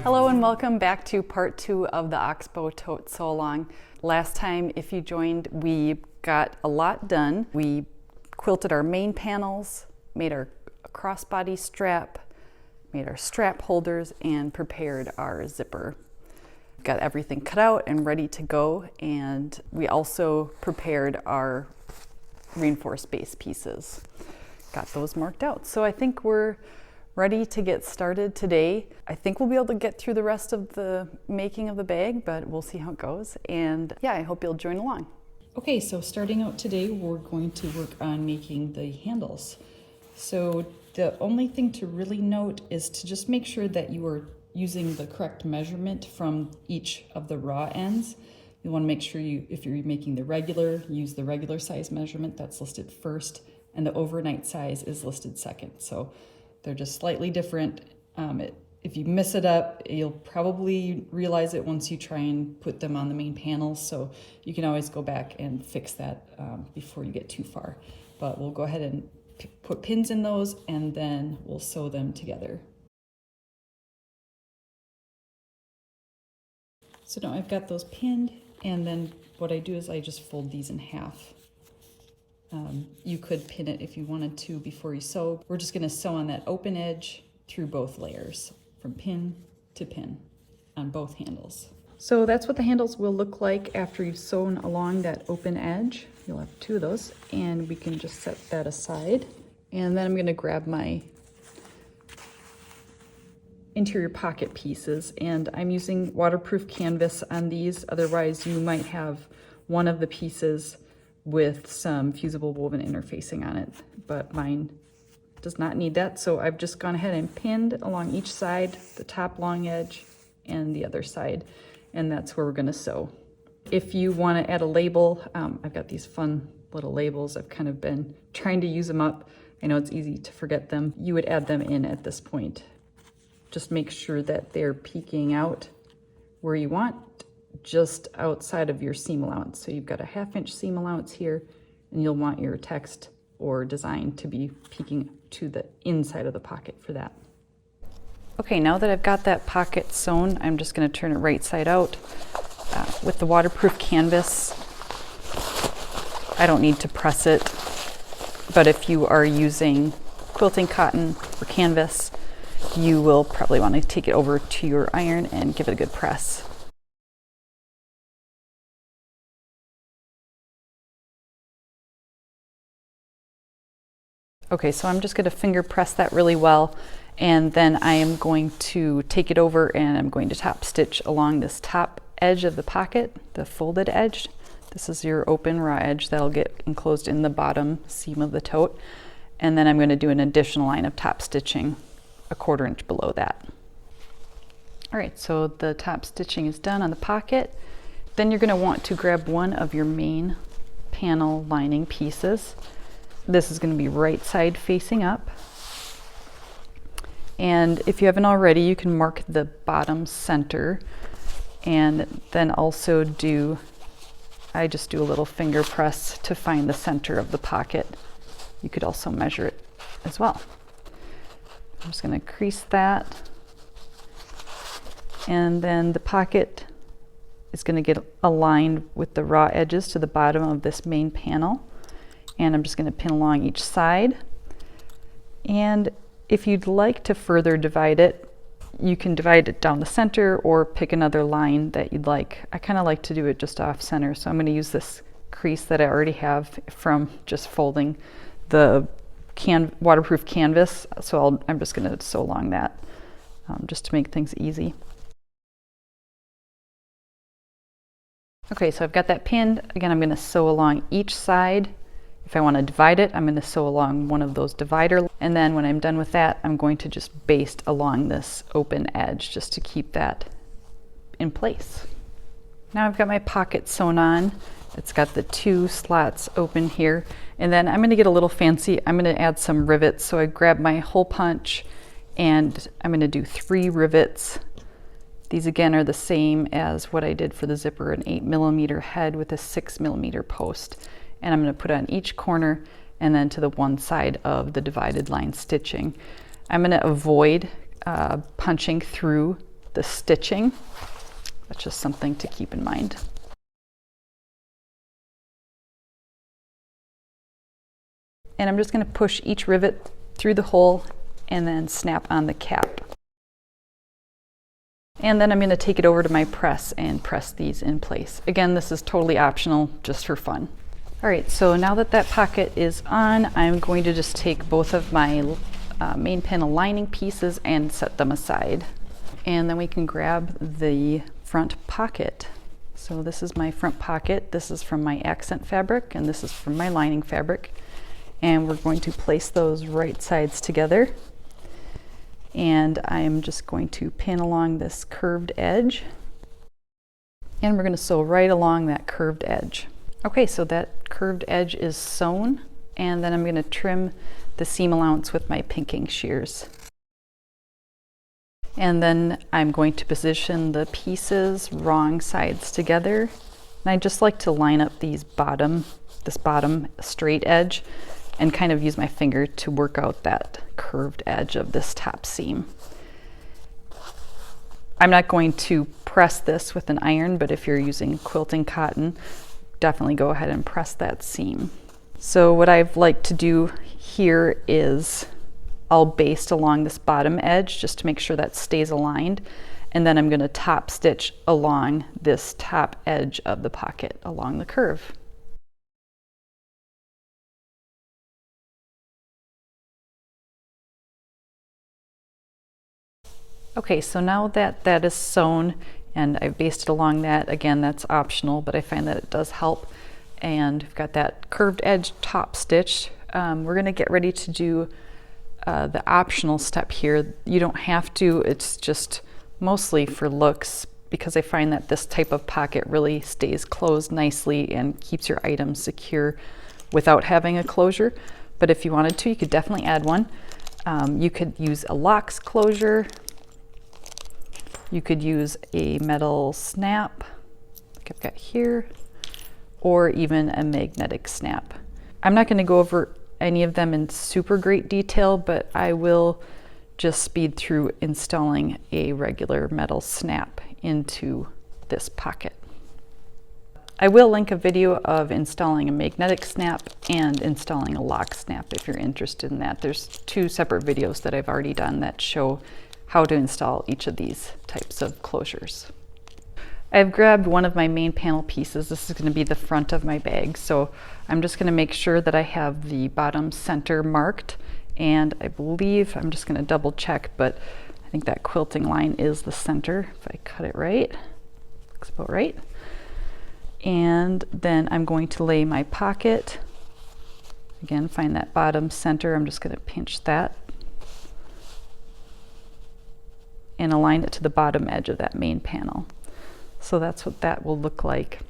Hello and welcome back to part 2 of the Oxbow Tote Sew Along. Last time, if you joined, we got a lot done. We quilted our main panels, made our crossbody strap, made our strap holders, and prepared our zipper. Got everything cut out and ready to go, and we also prepared our reinforced base pieces. Got those marked out. So I think we're ready to get started today. I think we'll be able to get through the rest of the making of the bag, but we'll see how it goes. And yeah, I hope you'll join along. Okay, so starting out today, we're going to work on making the handles. So the only thing to really note is to just make sure that you are using the correct measurement from each of the raw ends. You want to make sure if you're making the regular, use the regular size measurement that's listed first, and the overnight size is listed second. So they're just slightly different. If you mess it up, you'll probably realize it once you try and put them on the main panels. So you can always go back and fix that before you get too far. But we'll go ahead and put pins in those, and then we'll sew them together. So now I've got those pinned, and then what I do is I just fold these in half. You could pin it if you wanted to before you sew. We're just going to sew on that open edge through both layers, from pin to pin on both handles. So that's what the handles will look like after you've sewn along that open edge. You'll have 2 of those, and we can just set that aside. And then I'm going to grab my interior pocket pieces, and I'm using waterproof canvas on these. Otherwise, you might have one of the pieces with some fusible woven interfacing on it, but mine does not need that. So I've just gone ahead and pinned along each side, the top long edge and the other side, and that's where we're going to sew. If you want to add a label, I've got these fun little labels. I've kind of been trying to use them up. I know it's easy to forget them. You would add them in at this point. Just make sure that they're peeking out where you want, just outside of your seam allowance. So you've got a 1/2 inch seam allowance here, and you'll want your text or design to be peeking to the inside of the pocket for that. Okay, now that I've got that pocket sewn, I'm just going to turn it right side out. With the waterproof canvas, I don't need to press it, but if you are using quilting cotton or canvas, you will probably want to take it over to your iron and give it a good press. Okay, so I'm just going to finger press that really well, and then I am going to take it over and I'm going to top stitch along this top edge of the pocket, the folded edge. This is your open raw edge that'll get enclosed in the bottom seam of the tote, and then I'm going to do an additional line of top stitching a 1/4 inch below that. All right, so the top stitching is done on the pocket. Then you're going to want to grab one of your main panel lining pieces. This is going to be right side facing up. And if you haven't already, you can mark the bottom center, and then also I just do a little finger press to find the center of the pocket. You could also measure it as well. I'm just going to crease that, and then the pocket is going to get aligned with the raw edges to the bottom of this main panel. And I'm just going to pin along each side. And if you'd like to further divide it, you can divide it down the center or pick another line that you'd like. I kind of like to do it just off center, so I'm going to use this crease that I already have from just folding the waterproof canvas. So I'm just going to sew along that just to make things easy. Okay, so I've got that pinned. Again, I'm going to sew along each side. If I want to divide it, I'm going to sew along one of those divider, and then when I'm done with that, I'm going to just baste along this open edge just to keep that in place. Now I've got my pocket sewn on. It's got the 2 slots open here, and then I'm going to get a little fancy. I'm going to add some rivets. So I grab my hole punch, and I'm going to do 3 rivets. These again are the same as what I did for the zipper, an 8mm head with a 6mm post. And I'm going to put on each corner and then to the one side of the divided line stitching. I'm going to avoid punching through the stitching. That's just something to keep in mind. And I'm just going to push each rivet through the hole and then snap on the cap. And then I'm going to take it over to my press and press these in place. Again, this is totally optional, just for fun. All right, so now that that pocket is on, I'm going to just take both of my main panel lining pieces and set them aside. And then we can grab the front pocket. So this is my front pocket. This is from my accent fabric, and this is from my lining fabric. And we're going to place those right sides together. And I am just going to pin along this curved edge. And we're going to sew right along that curved edge. Okay, so that curved edge is sewn, and then I'm going to trim the seam allowance with my pinking shears. And then I'm going to position the pieces wrong sides together. And I just like to line up this bottom straight edge and kind of use my finger to work out that curved edge of this top seam. I'm not going to press this with an iron, but if you're using quilting cotton, definitely go ahead and press that seam. So what I've liked to do here is I'll baste along this bottom edge just to make sure that stays aligned, and then I'm going to top stitch along this top edge of the pocket along the curve. Okay, so now that that is sewn and I've basted along that, again, that's optional, but I find that it does help. And we've got that curved edge top stitch. We're gonna get ready to do the optional step here. You don't have to, it's just mostly for looks, because I find that this type of pocket really stays closed nicely and keeps your items secure without having a closure. But if you wanted to, you could definitely add one. You could use a locks closure. You could use a metal snap, like I've got here, or even a magnetic snap. I'm not going to go over any of them in super great detail, but I will just speed through installing a regular metal snap into this pocket. I will link a video of installing a magnetic snap and installing a lock snap if you're interested in that. There's 2 separate videos that I've already done that show how to install each of these types of closures. I've grabbed one of my main panel pieces. This is going to be the front of my bag, so I'm just going to make sure that I have the bottom center marked, and I believe, I'm just going to double check, but I think that quilting line is the center if I cut it right. Looks about right. And then I'm going to lay my pocket. Again, find that bottom center. I'm just going to pinch that and align it to the bottom edge of that main panel. So that's what that will look like.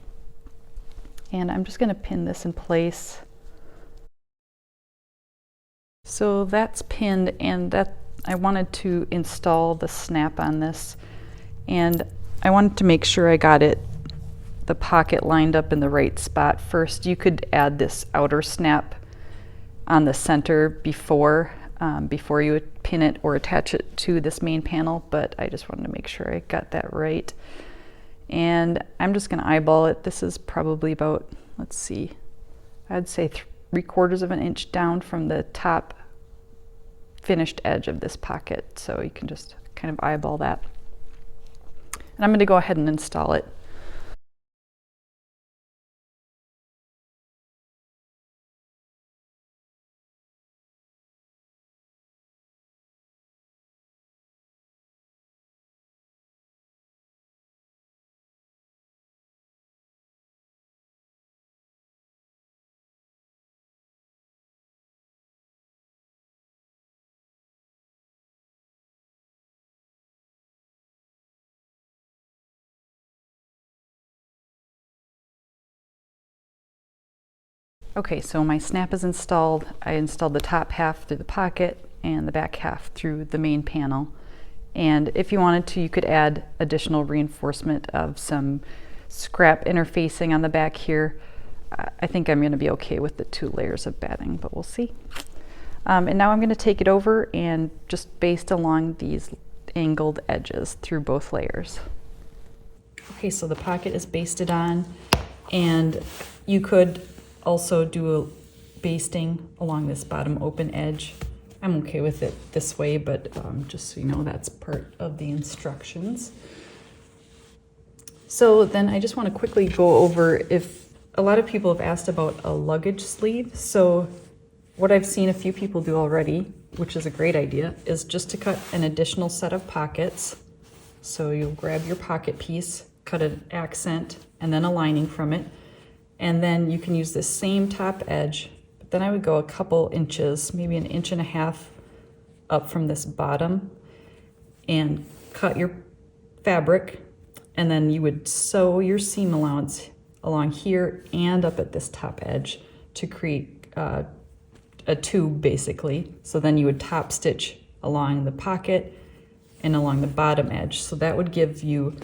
And I'm just going to pin this in place. So that's pinned, and that I wanted to install the snap on this, and I wanted to make sure I got the pocket lined up in the right spot first. You could add this outer snap on the center before you would pin it or attach it to this main panel, but I just wanted to make sure I got that right. And I'm just going to eyeball it. This is probably about, let's see, I'd say 3/4 of an inch down from the top finished edge of this pocket. So you can just kind of eyeball that. And I'm going to go ahead and install it. Okay, so my snap is installed. I installed the top half through the pocket and the back half through the main panel. And if you wanted to, you could add additional reinforcement of some scrap interfacing on the back here. I think I'm going to be okay with the 2 layers of batting, but we'll see. And now I'm going to take it over and just baste along these angled edges through both layers. Okay, so the pocket is basted on, and you could also do a basting along this bottom open edge. I'm okay with it this way, but just so you know, that's part of the instructions. So then I just want to quickly go over, if a lot of people have asked about a luggage sleeve. So what I've seen a few people do already, which is a great idea, is just to cut an additional set of pockets. So you'll grab your pocket piece, cut an accent, and then a lining from it. And then you can use this same top edge, but then I would go a couple inches, maybe 1.5 inches up from this bottom, and cut your fabric, and then you would sew your seam allowance along here and up at this top edge to create a tube basically. So then you would top stitch along the pocket and along the bottom edge. So that would give you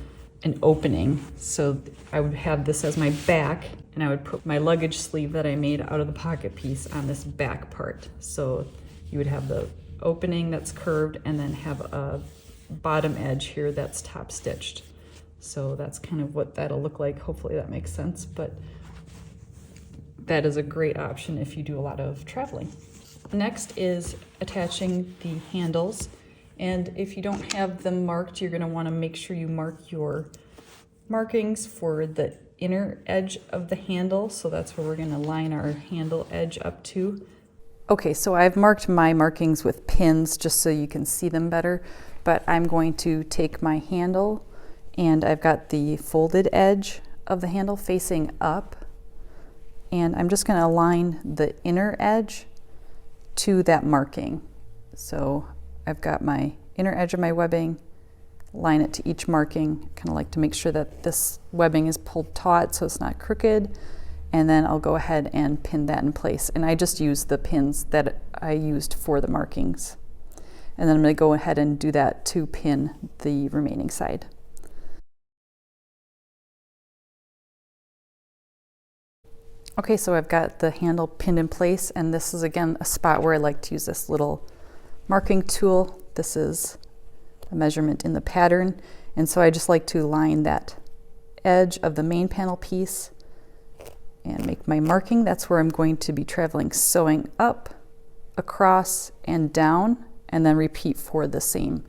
an opening. So I would have this as my back, and I would put my luggage sleeve that I made out of the pocket piece on this back part. So you would have the opening that's curved and then have a bottom edge here that's top stitched. So that's kind of what that'll look like. Hopefully that makes sense, but that is a great option if you do a lot of traveling. Next is attaching the handles. And if you don't have them marked, you're gonna wanna make sure you mark your markings for the inner edge of the handle. So that's where we're gonna line our handle edge up to. Okay, so I've marked my markings with pins just so you can see them better, but I'm going to take my handle, and I've got the folded edge of the handle facing up, and I'm just going to align the inner edge to that marking. So I've got my inner edge of my webbing, line it to each marking, kind of like to make sure that this webbing is pulled taut so it's not crooked, and then I'll go ahead and pin that in place. And I just use the pins that I used for the markings. And then I'm going to go ahead and do that to pin the remaining side. Okay, so I've got the handle pinned in place, and this is again a spot where I like to use this little marking tool. This is a measurement in the pattern, and so I just like to line that edge of the main panel piece and make my marking. That's where I'm going to be traveling, sewing up, across, and down, and then repeat for the same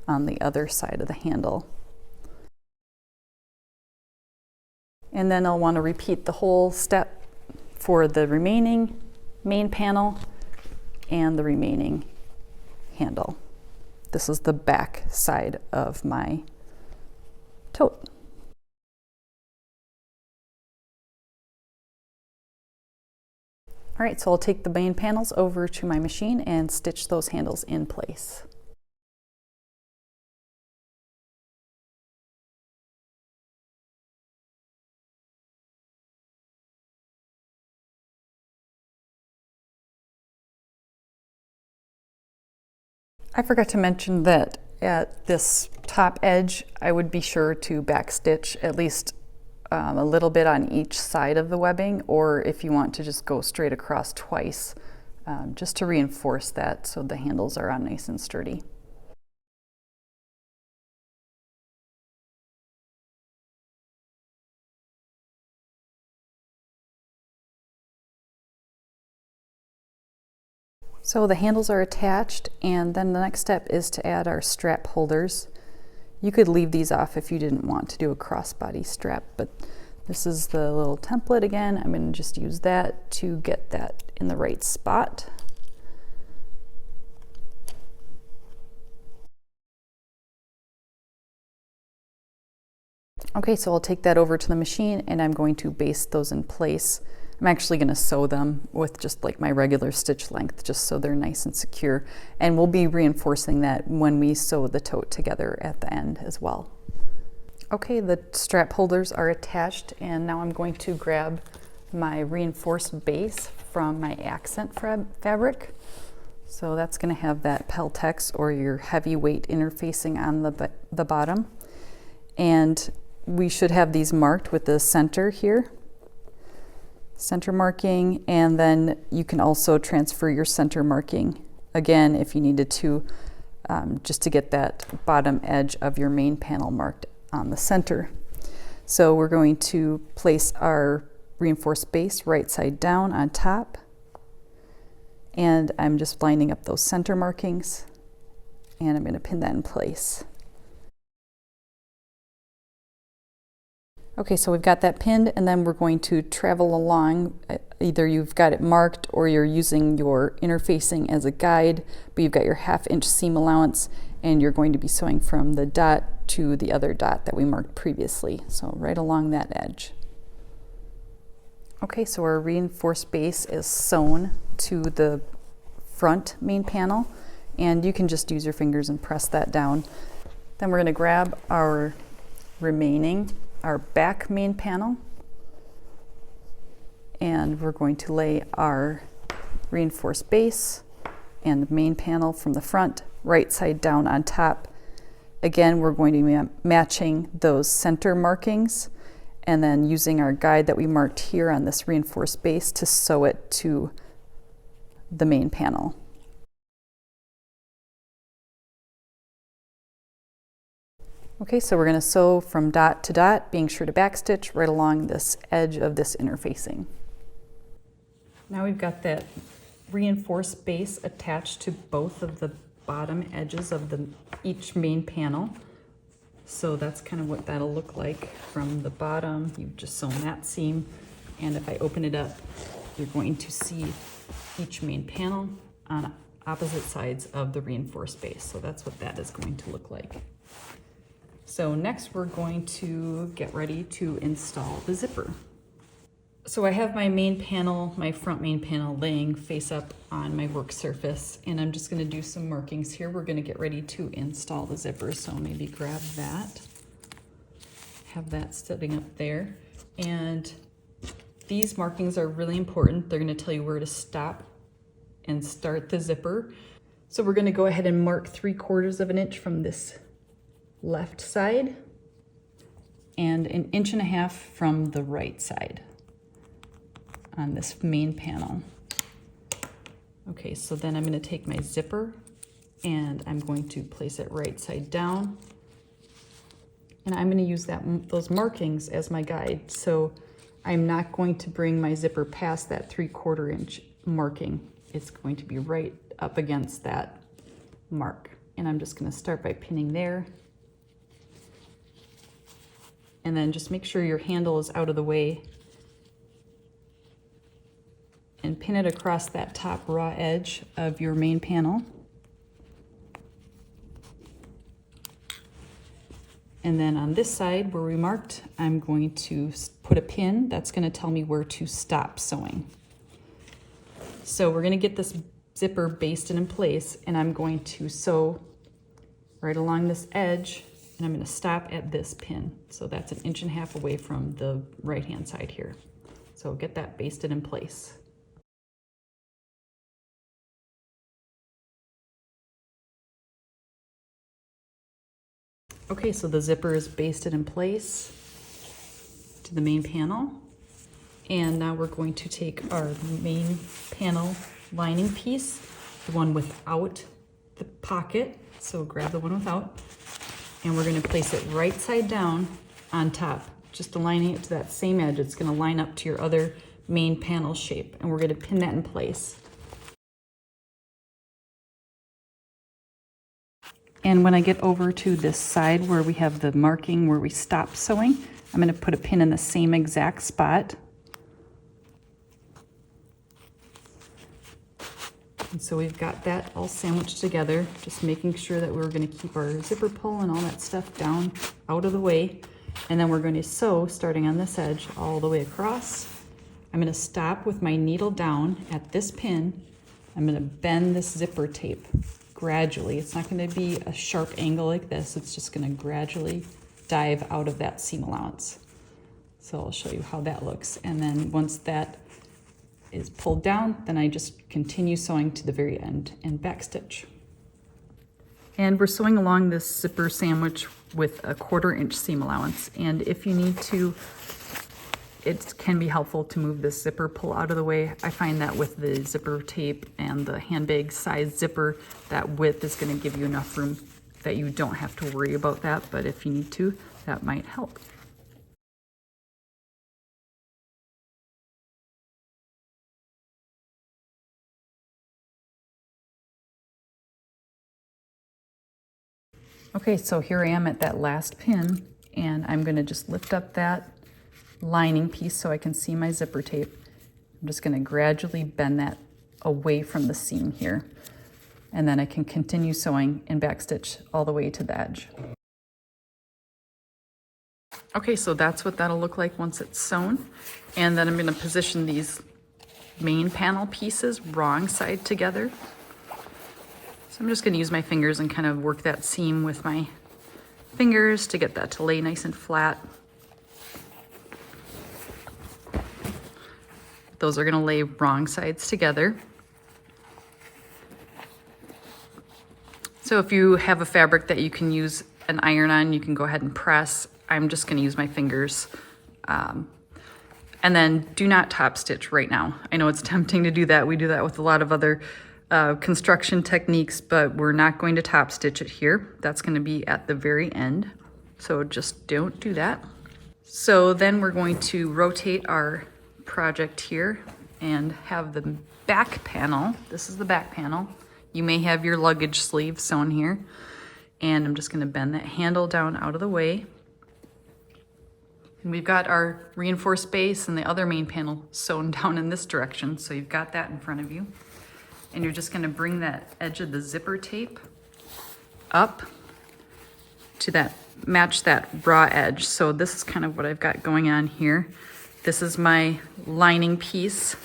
on the other side of the handle. And then I'll want to repeat the whole step for the remaining main panel and the remaining handle. This is the back side of my tote. All right, so I'll take the main panels over to my machine and stitch those handles in place. I forgot to mention that at this top edge, I would be sure to backstitch at least a little bit on each side of the webbing, or if you want to just go straight across twice, just to reinforce that so the handles are on nice and sturdy. So the handles are attached, and then the next step is to add our strap holders. You could leave these off if you didn't want to do a crossbody strap, but this is the little template again. I'm going to just use that to get that in the right spot. Okay, so I'll take that over to the machine and I'm going to baste those in place. I'm actually going to sew them with just like my regular stitch length, just so they're nice and secure. And we'll be reinforcing that when we sew the tote together at the end as well. Okay, the strap holders are attached, and now I'm going to grab my reinforced base from my accent fabric. So that's going to have that Peltex or your heavyweight interfacing on the bottom. And we should have these marked with the center here. Center marking, and then you can also transfer your center marking again if you needed to just to get that bottom edge of your main panel marked on the center. So we're going to place our reinforced base right side down on top, and I'm just lining up those center markings, and I'm going to pin that in place. Okay, so we've got that pinned, and then we're going to travel along. Either you've got it marked or you're using your interfacing as a guide, but you've got your 1/2 inch seam allowance, and you're going to be sewing from the dot to the other dot that we marked previously. So right along that edge. Okay, so our reinforced base is sewn to the front main panel, and you can just use your fingers and press that down. Then we're going to grab our back main panel, and we're going to lay our reinforced base and the main panel from the front right side down on top. Again, we're going to be matching those center markings and then using our guide that we marked here on this reinforced base to sew it to the main panel. Okay, so we're going to sew from dot to dot, being sure to backstitch right along this edge of this interfacing. Now we've got that reinforced base attached to both of the bottom edges of each main panel. So that's kind of what that'll look like from the bottom. You've just sewn that seam, and if I open it up, you're going to see each main panel on opposite sides of the reinforced base. So that's what that is going to look like. So next we're going to get ready to install the zipper. So I have my main panel, my front main panel, laying face up on my work surface, and I'm just going to do some markings here. We're going to get ready to install the zipper, so maybe grab that, have that sitting up there. And these markings are really important. They're going to tell you where to stop and start the zipper. So we're going to go ahead and mark 3/4 of an inch from this left side and 1.5 inches from the right side on this main panel. Okay, so then I'm going to take my zipper and I'm going to place it right side down, and I'm going to use those markings as my guide. So I'm not going to bring my zipper past that 3/4 inch marking. It's going to be right up against that mark, and I'm just going to start by pinning there. And then just make sure your handle is out of the way and pin it across that top raw edge of your main panel. And then on this side where we marked, I'm going to put a pin that's going to tell me where to stop sewing. So we're going to get this zipper basted in place, and I'm going to sew right along this edge, and I'm going to stop at this pin. So that's 1.5 inches away from the right hand side here. So get that basted in place. Okay, so the zipper is basted in place to the main panel. And now we're going to take our main panel lining piece, the one without the pocket. So grab the one without, and we're going to place it right side down on top, just aligning it to that same edge. It's going to line up to your other main panel shape, and we're going to pin that in place. And when I get over to this side where we have the marking where we stop sewing, I'm going to put a pin in the same exact spot. And so we've got that all sandwiched together, just making sure that we're going to keep our zipper pull and all that stuff down out of the way. And then we're going to sew starting on this edge all the way across. I'm going to stop with my needle down at this pin. I'm going to bend this zipper tape gradually. It's not going to be a sharp angle like this. It's just going to gradually dive out of that seam allowance. So I'll show you how that looks. And then once that is pulled down, then I just continue sewing to the very end and backstitch. And we're sewing along this zipper sandwich with a 1/4 inch seam allowance. And if you need to, it can be helpful to move this zipper pull out of the way. I find that with the zipper tape and the handbag size zipper, that width is going to give you enough room that you don't have to worry about that, but if you need to, that might help. Okay, so here I am at that last pin, and I'm going to just lift up that lining piece so I can see my zipper tape. I'm just going to gradually bend that away from the seam here, and then I can continue sewing and backstitch all the way to the edge. Okay, so that's what that'll look like once it's sewn, and then I'm going to position these main panel pieces wrong side together. So I'm just going to use my fingers and kind of work that seam with my fingers to get that to lay nice and flat. Those are going to lay wrong sides together. So if you have a fabric that you can use an iron on, you can go ahead and press. I'm just going to use my fingers. And then do not top stitch right now. I know it's tempting to do that. We do that with a lot of other construction techniques, but we're not going to top stitch it here. That's going to be at the very end. So just don't do that. So then we're going to rotate our project here and have the back panel. This is the back panel. You may have your luggage sleeve sewn here. And I'm just going to bend that handle down out of the way. And we've got our reinforced base and the other main panel sewn down in this direction. So you've got that in front of you. And you're just going to bring that edge of the zipper tape up to that, match that raw edge. So this is kind of what I've got going on here. This is my lining piece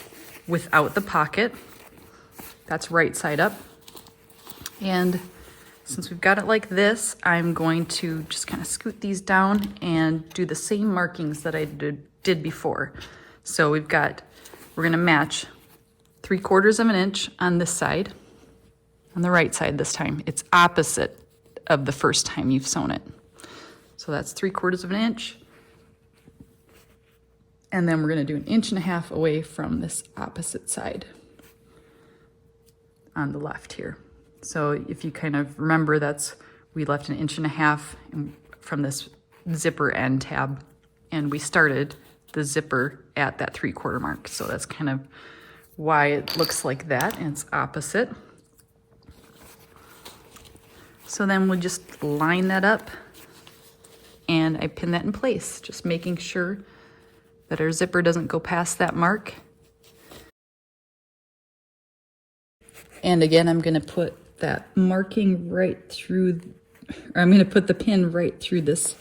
without the pocket. That's right side up. And since we've got it like this, I'm going to just kind of scoot these down and do the same markings that I did before. So we're going to match 3/4 of an inch on this side, on the right side this time. It's opposite of the first time you've sewn it. So that's 3/4 of an inch. And then we're going to do 1.5 inches away from this opposite side on the left here. So if you kind of remember, we left 1.5 inches from this zipper end tab, and we started the zipper at that 3/4 mark. So that's kind of why it looks like that, and it's opposite. So then we'll just line that up, and I pin that in place, just making sure that our zipper doesn't go past that mark. And again, I'm going to put that marking right through, or I'm going to put the pin right through this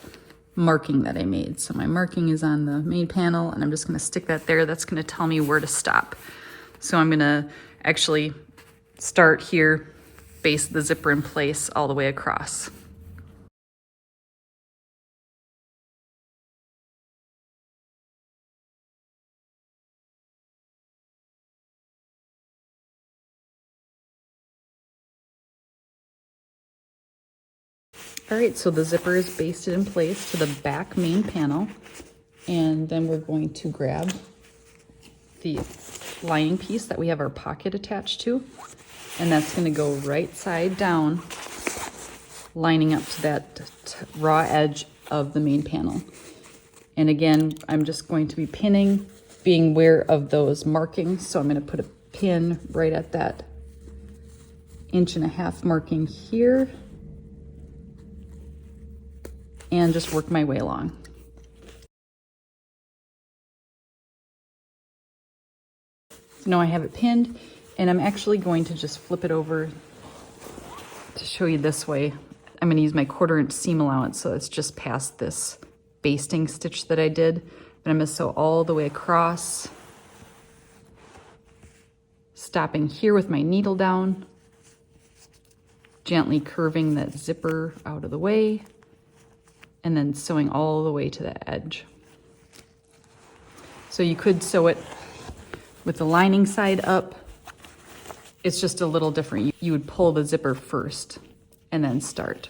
marking that I made. So my marking is on the main panel, and I'm just going to stick that there. That's going to tell me where to stop. So I'm going to actually start here, base the zipper in place all the way across. All right, so the zipper is basted in place to the back main panel, and then we're going to grab the lining piece that we have our pocket attached to, and that's going to go right side down, lining up to that raw edge of the main panel. And again, I'm just going to be pinning, being aware of those markings. So I'm going to put a pin right at that 1.5 inch marking here, and just work my way along. So now I have it pinned, and I'm actually going to just flip it over to show you this way. I'm going to use my 1/4 inch seam allowance, so it's just past this basting stitch that I did. But I'm going to sew all the way across, stopping here with my needle down, gently curving that zipper out of the way, and then sewing all the way to the edge. So you could sew it with the lining side up. It's just a little different. You would pull the zipper first and then start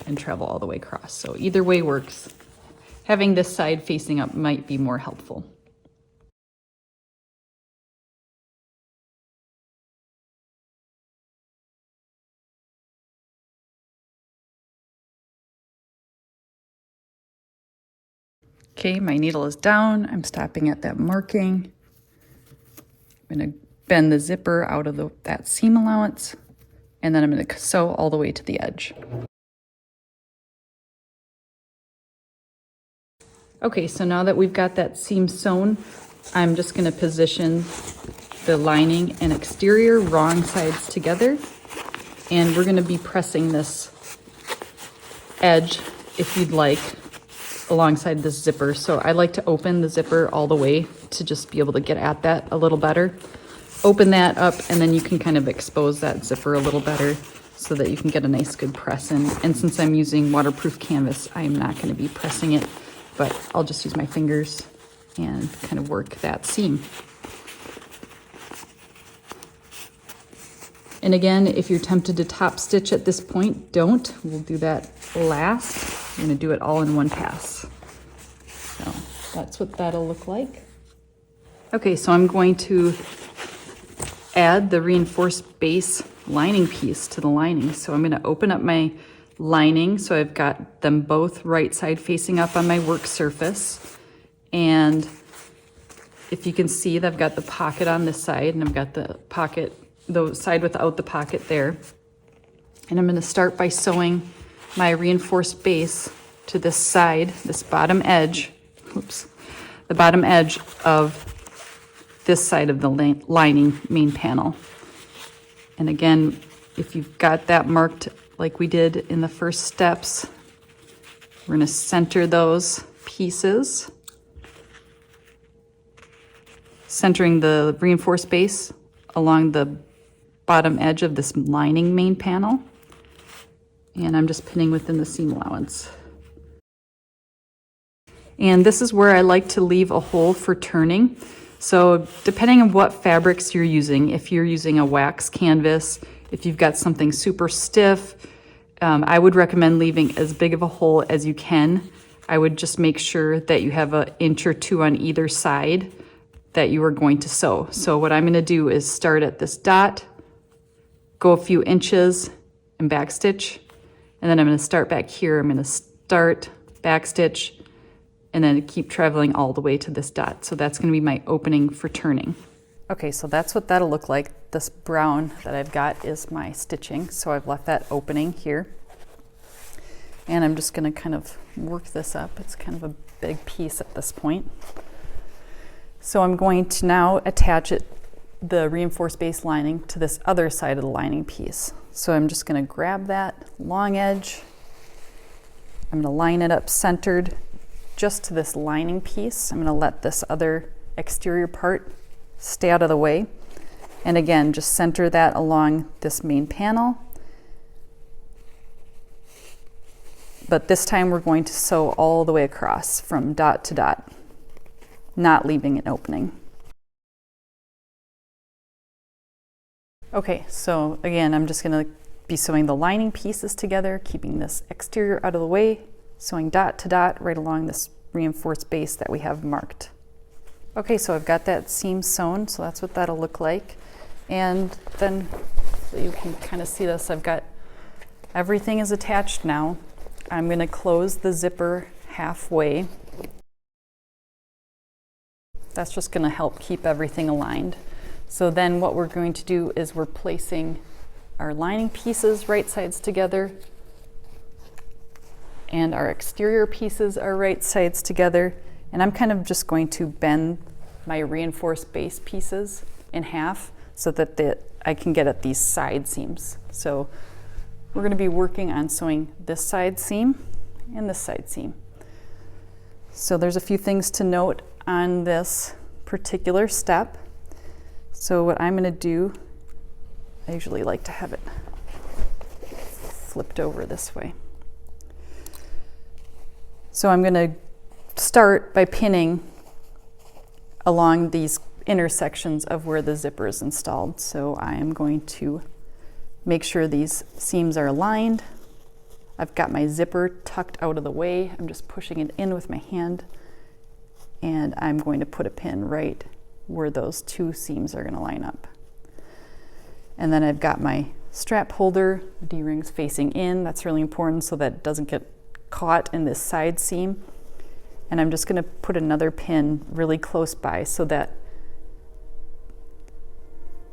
and travel all the way across. So either way works. having this side facing up might be more helpful. Okay, my needle is down. I'm stopping at that marking. I'm going to bend the zipper out of that seam allowance, and then I'm going to sew all the way to the edge. Okay, so now that we've got that seam sewn, I'm just going to position the lining and exterior wrong sides together, and we're going to be pressing this edge, if you'd like, alongside this zipper. So I like to open the zipper all the way to just be able to get at that a little better. Open that up, and then you can kind of expose that zipper a little better so that you can get a nice good press in. And since I'm using waterproof canvas, I'm not going to be pressing it, but I'll just use my fingers and kind of work that seam. And again, if you're tempted to top stitch at this point, don't. We'll do that last. I'm going to do it all in one pass. So that's what that'll look like. Okay, so I'm going to add the reinforced base lining piece to the lining. So I'm going to open up my lining. So I've got them both right side facing up on my work surface. And if you can see, I've got the pocket on this side, and I've got the pocket, the side without the pocket there. And I'm going to start by sewing my reinforced base to this side, this bottom edge, oops, the bottom edge of this side of the lining main panel. And again, if you've got that marked like we did in the first steps, we're going to center those pieces, centering the reinforced base along the bottom edge of this lining main panel. And I'm just pinning within the seam allowance. And this is where I like to leave a hole for turning. So depending on what fabrics you're using, if you're using a wax canvas, if you've got something super stiff, I would recommend leaving as big of a hole as you can. I would just make sure that you have an inch or two on either side that you are going to sew. So what I'm going to do is start at this dot, go a few inches and backstitch, and then I'm going to start back here. I'm going to start, backstitch, and then keep traveling all the way to this dot. So that's going to be my opening for turning. Okay, so that's what that'll look like. This brown that I've got is my stitching. So I've left that opening here. And I'm just going to kind of work this up. It's kind of a big piece at this point. So I'm going to now attach the reinforced base lining to this other side of the lining piece. So I'm just going to grab that long edge. I'm going to line it up centered just to this lining piece. I'm going to let this other exterior part stay out of the way. And again, just center that along this main panel. But this time we're going to sew all the way across from dot to dot, not leaving an opening. Okay, so again, I'm just going to be sewing the lining pieces together, keeping this exterior out of the way, sewing dot to dot right along this reinforced base that we have marked. Okay, so I've got that seam sewn, so that's what that'll look like. And then so you can kind of see this, I've got everything is attached now. I'm going to close the zipper halfway. That's just going to help keep everything aligned. So then what we're going to do is we're placing our lining pieces right sides together, and our exterior pieces are right sides together. And I'm kind of just going to bend my reinforced base pieces in half so that I can get at these side seams. So we're going to be working on sewing this side seam and this side seam. So there's a few things to note on this particular step. So what I'm going to do, I usually like to have it flipped over this way. So I'm going to start by pinning along these intersections of where the zipper is installed. So I am going to make sure these seams are aligned I've got my zipper tucked out of the way. I'm just pushing it in with my hand, and I'm going to put a pin right where those two seams are going to line up. And then I've got my strap holder, the D-ring's facing in. That's really important so that it doesn't get caught in this side seam. And I'm just going to put another pin really close by so that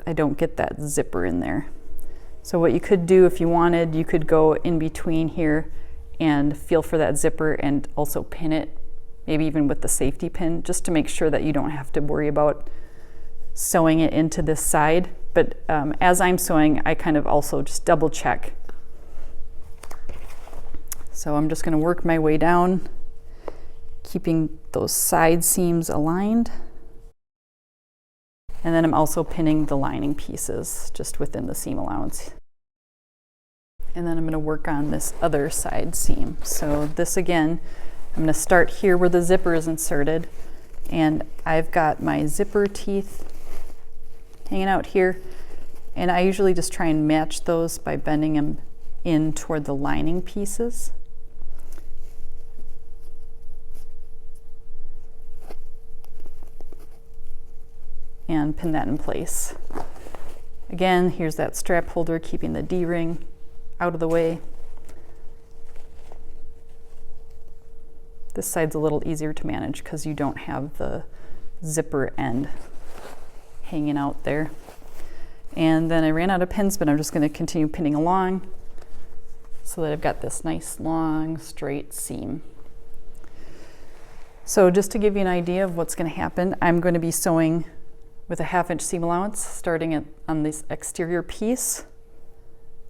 I don't get that zipper in there. So what you could do if you wanted, you could go in between here and feel for that zipper and also pin it, maybe even with the safety pin, just to make sure that you don't have to worry about sewing it into this side. But as I'm sewing, I kind of also just double check. So I'm just going to work my way down, keeping those side seams aligned. And then I'm also pinning the lining pieces just within the seam allowance. And then I'm going to work on this other side seam. So this again, I'm going to start here where the zipper is inserted, and I've got my zipper teeth hanging out here, and I usually just try and match those by bending them in toward the lining pieces. And pin that in place. Again, here's that strap holder keeping the D-ring out of the way. This side's a little easier to manage because you don't have the zipper end hanging out there. And then I ran out of pins, but I'm just going to continue pinning along so that I've got this nice long straight seam. So just to give you an idea of what's going to happen, I'm going to be sewing with a 1/2 inch seam allowance, starting on this exterior piece,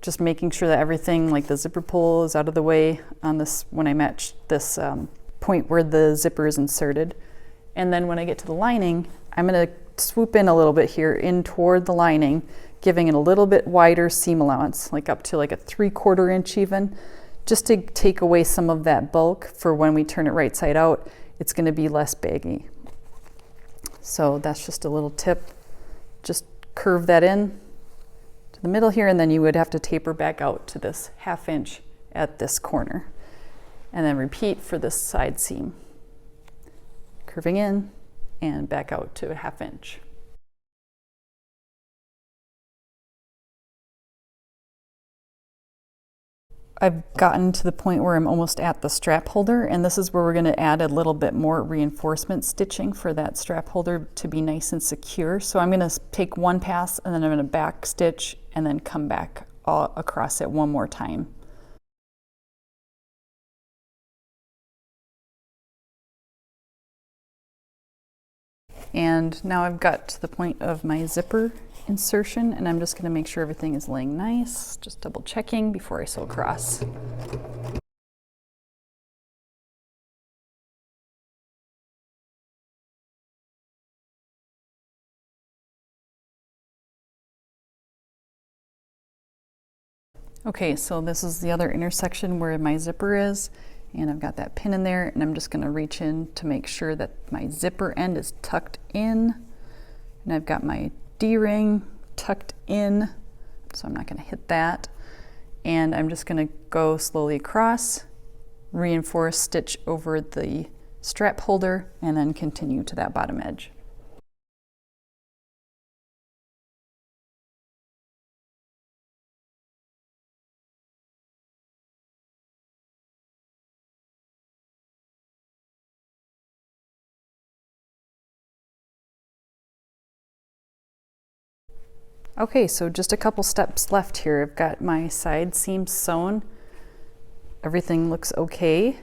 just making sure that everything, like the zipper pull, is out of the way on this when I match this point where the zipper is inserted. And then when I get to the lining, I'm going to swoop in a little bit here in toward the lining, giving it a little bit wider seam allowance, like up to like a 3/4 inch even, just to take away some of that bulk for when we turn it right side out. It's going to be less baggy. So that's just a little tip. Just curve that in to the middle here, and then you would have to taper back out to this 1/2 inch at this corner. And then repeat for this side seam. Curving in and back out to a 1/2 inch. I've gotten to the point where I'm almost at the strap holder, and this is where we're going to add a little bit more reinforcement stitching for that strap holder to be nice and secure. So I'm going to take one pass, and then I'm going to back stitch and then come back all across it one more time. And now I've got to the point of my zipper insertion, and I'm just going to make sure everything is laying nice, just double checking before I sew across. Okay, so this is the other intersection where my zipper is, and I've got that pin in there, and I'm just going to reach in to make sure that my zipper end is tucked in, and I've got my D-ring tucked in, so I'm not going to hit that. And I'm just going to go slowly across, reinforce stitch over the strap holder, and then continue to that bottom edge. Okay, so just a couple steps left here. I've got my side seams sewn. Everything looks okay.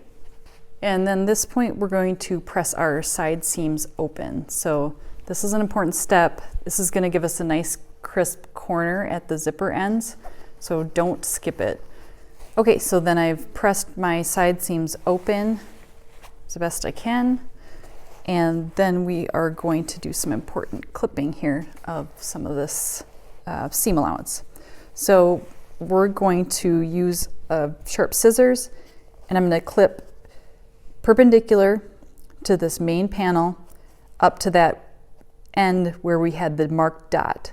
And then this point, we're going to press our side seams open. So this is an important step. This is going to give us a nice crisp corner at the zipper ends, so don't skip it. Okay, so then I've pressed my side seams open as best I can. And then we are going to do some important clipping here of some of this seam allowance. So we're going to use sharp scissors, and I'm going to clip perpendicular to this main panel up to that end where we had the marked dot.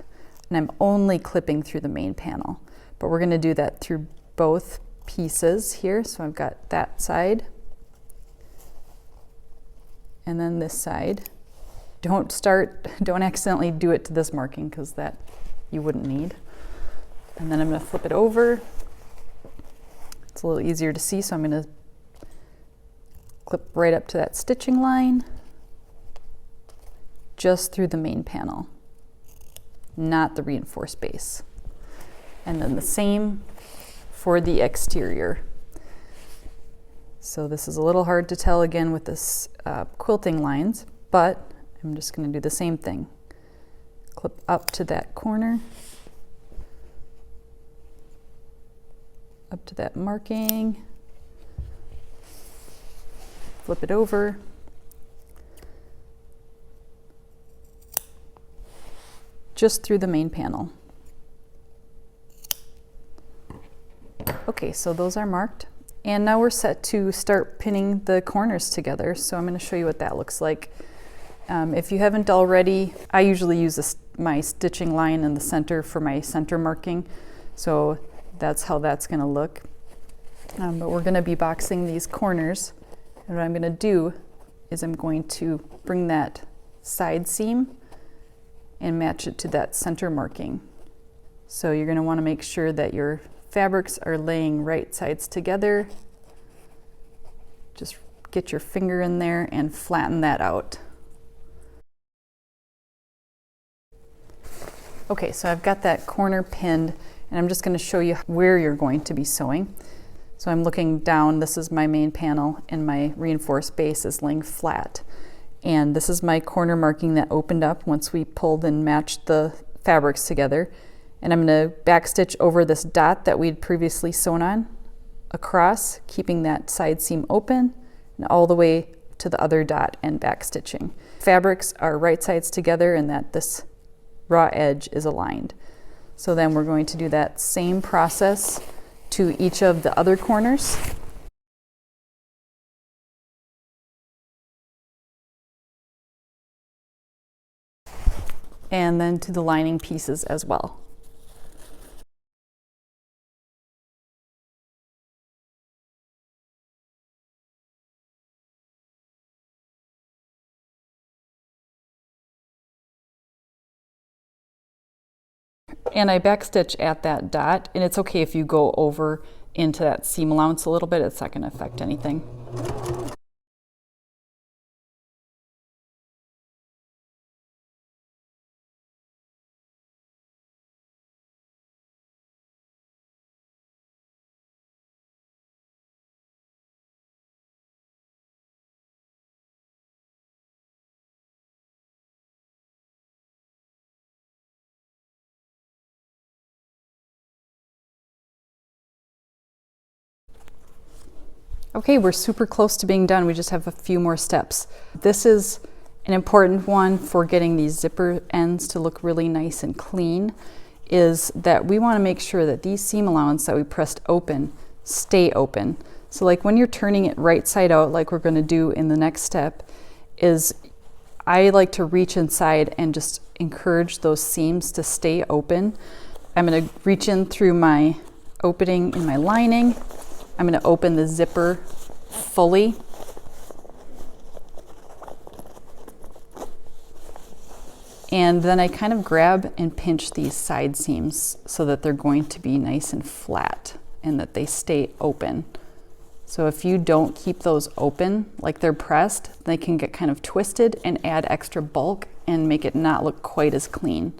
And I'm only clipping through the main panel, but we're going to do that through both pieces here. So I've got that side and then this side. Don't accidentally do it to this marking because that you wouldn't need. And then I'm going to flip it over. It's a little easier to see, so I'm going to clip right up to that stitching line, just through the main panel, not the reinforced base. And then the same for the exterior. So this is a little hard to tell again with this quilting lines, but I'm just going to do the same thing. Clip up to that corner, up to that marking, flip it over, just through the main panel. Okay, so those are marked. And now we're set to start pinning the corners together. So I'm going to show you what that looks like. If you haven't already, I usually use my stitching line in the center for my center marking. So that's how that's going to look. But we're going to be boxing these corners. And what I'm going to do is I'm going to bring that side seam and match it to that center marking. So you're going to want to make sure that your fabrics are laying right sides together. Just get your finger in there and flatten that out. Okay, so I've got that corner pinned, and I'm just going to show you where you're going to be sewing. So I'm looking down, this is my main panel, and my reinforced base is laying flat. And this is my corner marking that opened up once we pulled and matched the fabrics together. And I'm going to backstitch over this dot that we'd previously sewn on across, keeping that side seam open, and all the way to the other dot and backstitching. Fabrics are right sides together and that this raw edge is aligned. So then we're going to do that same process to each of the other corners. And then to the lining pieces as well. And I backstitch at that dot, and it's okay if you go over into that seam allowance a little bit, it's not going to affect anything. Okay, we're super close to being done. We just have a few more steps. This is an important one for getting these zipper ends to look really nice and clean, is that we want to make sure that these seam allowance that we pressed open stay open. So like when you're turning it right side out, like we're going to do in the next step, is I like to reach inside and just encourage those seams to stay open. I'm going to reach in through my opening in my lining. I'm going to open the zipper fully. And then I kind of grab and pinch these side seams so that they're going to be nice and flat and that they stay open. So if you don't keep those open like they're pressed, they can get kind of twisted and add extra bulk and make it not look quite as clean.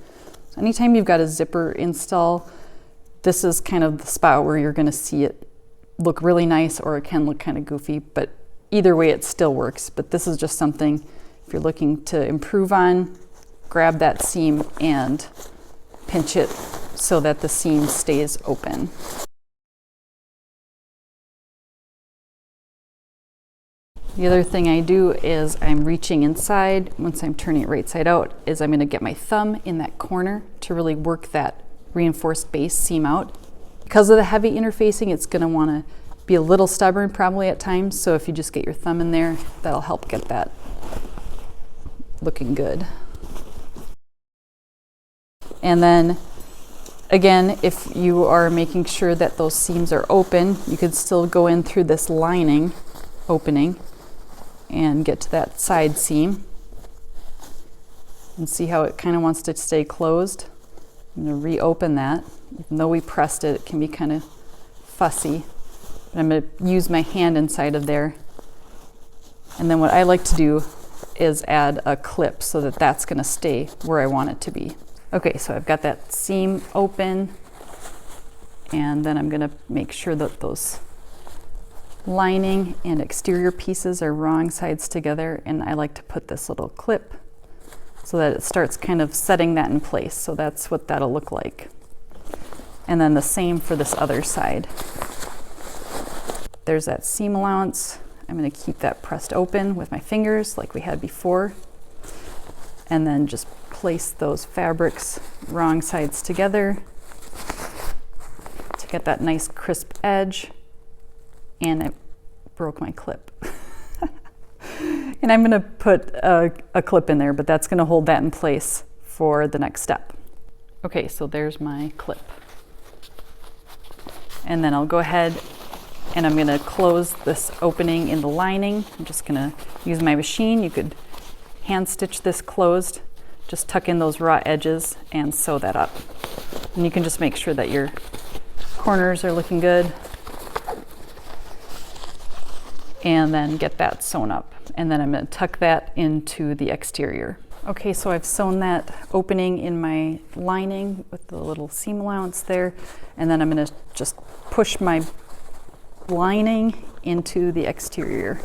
So anytime you've got a zipper install, this is kind of the spot where you're going to see it look really nice, or it can look kind of goofy, but either way it still works. But this is just something, if you're looking to improve on, grab that seam and pinch it so that the seam stays open. The other thing I do is I'm reaching inside, once I'm turning it right side out, is I'm going to get my thumb in that corner to really work that reinforced base seam out. Because of the heavy interfacing, it's going to want to be a little stubborn probably at times, so if you just get your thumb in there, that'll help get that looking good. And then Again, if you are making sure that those seams are open, you can still go in through this lining opening and get to that side seam. And see how it kind of wants to stay closed. I'm going to reopen that. Even though we pressed it, it can be kind of fussy. But I'm going to use my hand inside of there. And then what I like to do is add a clip so that that's going to stay where I want it to be. Okay, so I've got that seam open, and then I'm going to make sure that those lining and exterior pieces are wrong sides together, and I like to put this little clip so that it starts kind of setting that in place. So that's what that'll look like. And then the same for this other side. There's that seam allowance. I'm going to keep that pressed open with my fingers like we had before, and then just place those fabrics wrong sides together to get that nice crisp edge. And I broke my clip. And I'm going to put a clip in there, but that's going to hold that in place for the next step. Okay, so there's my clip. And then I'll go ahead and I'm going to close this opening in the lining. I'm just going to use my machine. You could hand stitch this closed. Just tuck in those raw edges and sew that up. And you can just make sure that your corners are looking good. And then get that sewn up. And then I'm going to tuck that into the exterior. Okay, so I've sewn that opening in my lining with the little seam allowance there. And then I'm going to just push my lining into the exterior.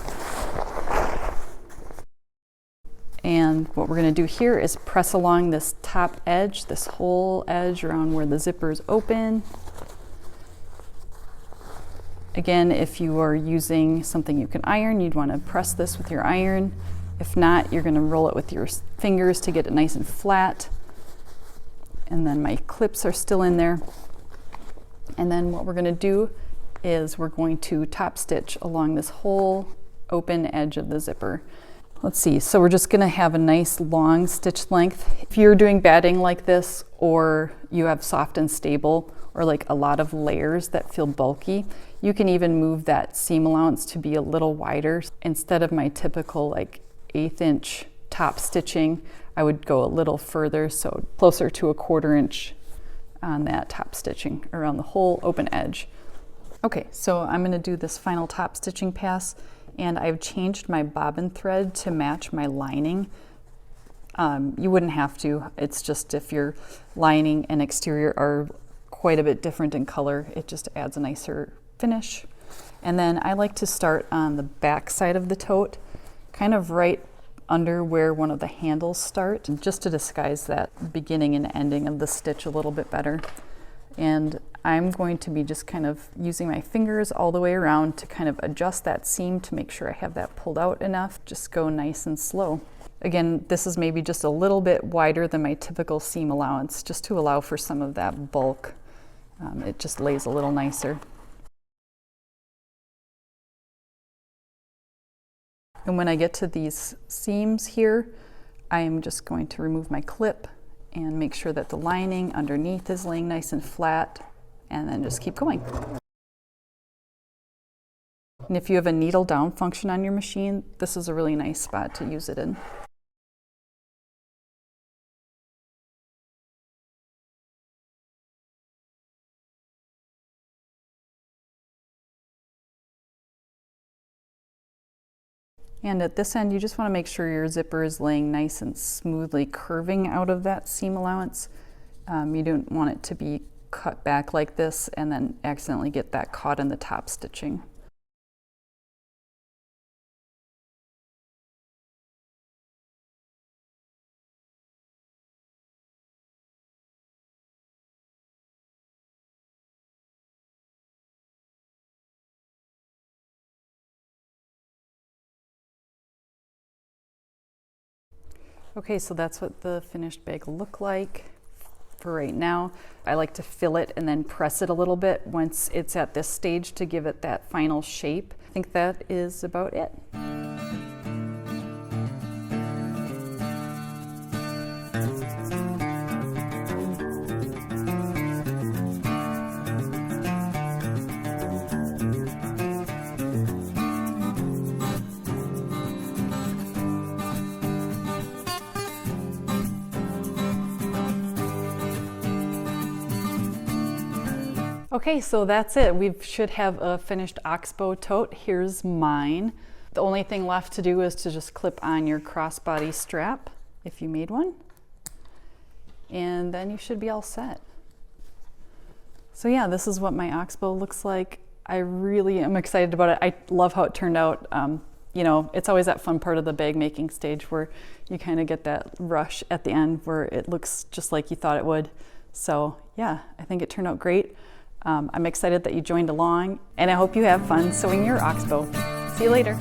And what we're going to do here is press along this top edge, this whole edge around where the zipper is open. Again, if you are using something you can iron, you'd want to press this with your iron. If not, you're going to roll it with your fingers to get it nice and flat. And then my clips are still in there. And then what we're going to do is we're going to top stitch along this whole open edge of the zipper. Let's see, so we're just going to have a nice long stitch length. If you're doing batting like this, or you have soft and stable, or like a lot of layers that feel bulky, you can even move that seam allowance to be a little wider. Instead of my typical like 1/8 inch top stitching, I would go a little further, so closer to 1/4 inch on that top stitching around the whole open edge. Okay, so I'm going to do this final top stitching pass, and I've changed my bobbin thread to match my lining. You wouldn't have to, it's just if your lining and exterior are quite a bit different in color, it just adds a nicer finish. And then I like to start on the back side of the tote, kind of right under where one of the handles start, just to disguise that beginning and ending of the stitch a little bit better. And I'm going to be just kind of using my fingers all the way around to kind of adjust that seam to make sure I have that pulled out enough. Just go nice and slow. Again, this is maybe just a little bit wider than my typical seam allowance, just to allow for some of that bulk. It just lays a little nicer. And when I get to these seams here, I'm just going to remove my clip and make sure that the lining underneath is laying nice and flat, and then just keep going. And if you have a needle down function on your machine, this is a really nice spot to use it in. And at this end, you just want to make sure your zipper is laying nice and smoothly curving out of that seam allowance. You don't want it to be cut back like this and then accidentally get that caught in the top stitching. Okay, so that's what the finished bag will look like for right now. I like to fill it and then press it a little bit once it's at this stage to give it that final shape. I think that is about it. Okay, so that's it. We should have a finished Oxbow tote. Here's mine. The only thing left to do is to just clip on your crossbody strap if you made one. And then you should be all set. So yeah, this is what my Oxbow looks like. I really am excited about it. I love how it turned out. You know, it's always that fun part of the bag making stage where you kind of get that rush at the end where it looks just like you thought it would. So yeah, I think it turned out great. I'm excited that you joined along, and I hope you have fun sewing your Oxbow. See you later.